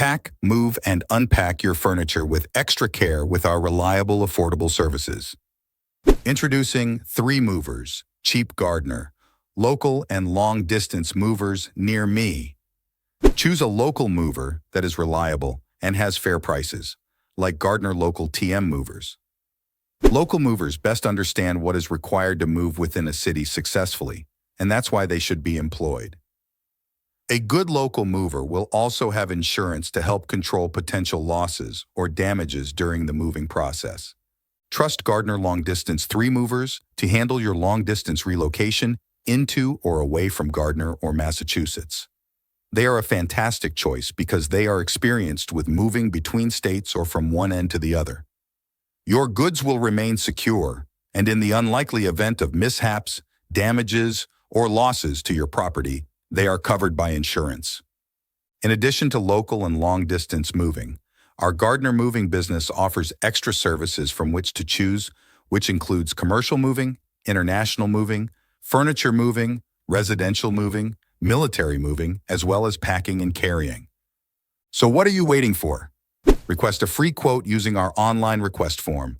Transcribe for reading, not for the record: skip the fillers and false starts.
Pack, move, and unpack your furniture with extra care with our reliable, affordable services. Introducing 3 Movers, cheap Gardner, local and long-distance movers near me. Choose a local mover that is reliable and has fair prices, like Gardner Local TM Movers. Local movers best understand what is required to move within a city successfully, and that's why they should be employed. A good local mover will also have insurance to help control potential losses or damages during the moving process. Trust Gardner Long Distance 3 Movers to handle your long-distance relocation into or away from Gardner or Massachusetts. They are a fantastic choice because they are experienced with moving between states or from one end to the other. Your goods will remain secure, and in the unlikely event of mishaps, damages, or losses to your property, they are covered by insurance. In addition to local and long-distance moving, our Gardner moving business offers extra services from which to choose, which includes commercial moving, international moving, furniture moving, residential moving, military moving, as well as packing and carrying. So what are you waiting for? Request a free quote using our online request form